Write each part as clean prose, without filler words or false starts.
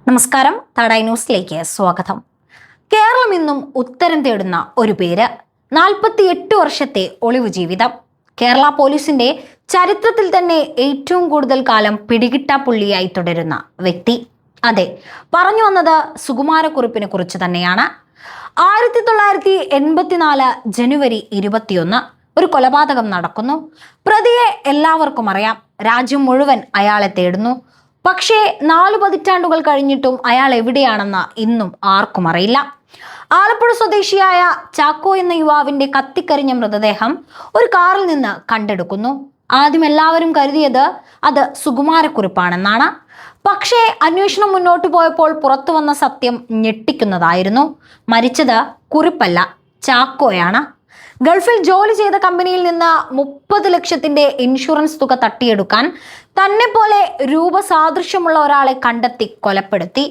നമസ്കാരം, തടായി ന്യൂസിലേക്ക് സ്വാഗതം. കേരളം ഇന്നും ഉത്തരം തേടുന്ന ഒരു പേര്. 48 വർഷത്തെ ഒളിവു ജീവിതം. കേരള പോലീസിന്റെ ചരിത്രത്തിൽ തന്നെ ഏറ്റവും കൂടുതൽ കാലം പിടികിട്ടാപ്പുള്ളിയായി തുടരുന്ന വ്യക്തി. അതെ, പറഞ്ഞു വന്നത് സുകുമാരക്കുറുപ്പിനെ കുറിച്ച് തന്നെയാണ്. 1984 ജനുവരി 21 ഒരു കൊലപാതകം നടക്കുന്നു. പ്രതിയെ എല്ലാവർക്കും അറിയാം. രാജ്യം മുഴുവൻ അയാളെ തേടുന്നു. പക്ഷേ 4 പതിറ്റാണ്ടുകൾ കഴിഞ്ഞിട്ടും അയാൾ എവിടെയാണെന്ന് ഇന്നും ആർക്കും അറിയില്ല. ആലപ്പുഴ സ്വദേശിയായ ചാക്കോ എന്ന യുവാവിന്റെ കത്തിക്കരിഞ്ഞ മൃതദേഹം ഒരു കാറിൽ നിന്ന് കണ്ടെടുക്കുന്നു. ആദ്യം എല്ലാവരും കരുതിയത് അത് സുകുമാരക്കുറുപ്പാണെന്നാണ്. പക്ഷേ അന്വേഷണം മുന്നോട്ട് പോയപ്പോൾ പുറത്തു വന്ന സത്യം ഞെട്ടിക്കുന്നതായിരുന്നു. മരിച്ചത് കുറിപ്പല്ല, ചാക്കോയാണ്. ഗൾഫിൽ ജോലി ചെയ്ത കമ്പനിയിൽ നിന്ന് 30 ലക്ഷത്തിന്റെ ഇൻഷുറൻസ് തുക തട്ടിയെടുക്കാൻ തന്നെ പോലെ രൂപസാദൃശ്യമുള്ള ഒരാളെ കണ്ടെത്തി കൊലപ്പെടുത്തി.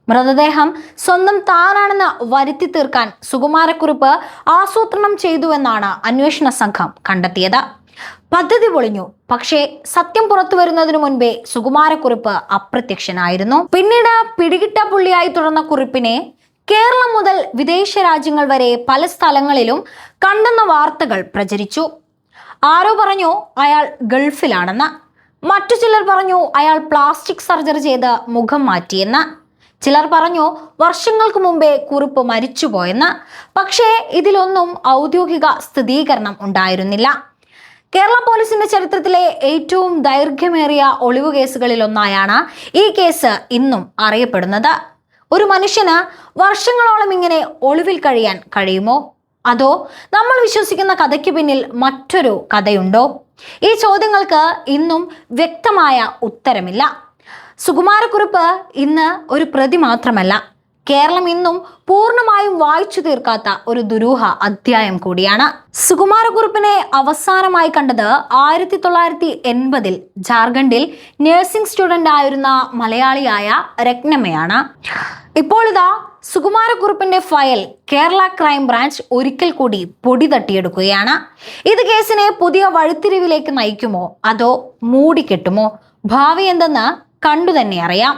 മൃതദേഹം സ്വന്തം താനാണെന്ന് വരുത്തി തീർക്കാൻ സുകുമാരക്കുറുപ്പ് ആസൂത്രണം ചെയ്തുവെന്നാണ് അന്വേഷണ സംഘം കണ്ടെത്തിയത്. പദ്ധതി പൊളിഞ്ഞു. പക്ഷേ സത്യം പുറത്തു വരുന്നതിനു മുൻപേ സുകുമാരക്കുറുപ്പ് അപ്രത്യക്ഷനായിരുന്നു. പിന്നീട് പിടികിട്ടാപ്പുള്ളിയായി തുടർന്ന കുറിപ്പിനെ കേരളം മുതൽ വിദേശ രാജ്യങ്ങൾ വരെ പല സ്ഥലങ്ങളിലും കണ്ടെന്ന വാർത്തകൾ പ്രചരിച്ചു. ആരോ പറഞ്ഞു അയാൾ ഗൾഫിലാണെന്ന്. മറ്റു ചിലർ പറഞ്ഞു അയാൾ പ്ലാസ്റ്റിക് സർജറി ചെയ്ത് മുഖം മാറ്റിയെന്ന്. ചിലർ പറഞ്ഞു വർഷങ്ങൾക്ക് മുമ്പേ കുറിപ്പ് മരിച്ചുപോയെന്ന്. പക്ഷേ ഇതിലൊന്നും ഔദ്യോഗിക സ്ഥിരീകരണം ഉണ്ടായിരുന്നില്ല. കേരള പോലീസിന്റെ ചരിത്രത്തിലെ ഏറ്റവും ദൈർഘ്യമേറിയ ഒളിവു കേസുകളിൽ ഒന്നായാണ് ഈ കേസ് ഇന്നും അറിയപ്പെടുന്നത്. ഒരു മനുഷ്യന് വർഷങ്ങളോളം ഇങ്ങനെ ഒളിവിൽ കഴിയാൻ കഴിയുമോ? അതോ നമ്മൾ വിശ്വസിക്കുന്ന കഥയ്ക്ക് പിന്നിൽ മറ്റൊരു കഥയുണ്ടോ? ഈ ചോദ്യങ്ങൾക്ക് ഇന്നും വ്യക്തമായ ഉത്തരമില്ല. സുകുമാരക്കുറുപ്പ് ഇന്ന് ഒരു പ്രതി മാത്രമല്ല, കേരളം ഇന്നും പൂർണ്ണമായും വായിച്ചു തീർക്കാത്ത ഒരു ദുരൂഹ അധ്യായം കൂടിയാണ്. സുകുമാരക്കുറുപ്പിനെ അവസാനമായി കണ്ടത് 1980 ജാർഖണ്ഡിൽ നഴ്സിംഗ് സ്റ്റുഡന്റ് ആയിരുന്ന മലയാളിയായ രത്നമ്മയാണ്. ഇപ്പോൾ ഇതാ സുകുമാരക്കുറുപ്പിന്റെ ഫയൽ കേരള ക്രൈം ബ്രാഞ്ച് ഒരിക്കൽ കൂടി പൊടി തട്ടിയെടുക്കുകയാണ്. ഇത് കേസിനെ പുതിയ വഴിത്തിരിവിലേക്ക് നയിക്കുമോ അതോ മൂടിക്കെട്ടുമോ? ഭാവി എന്തെന്ന് കണ്ടു തന്നെ അറിയാം.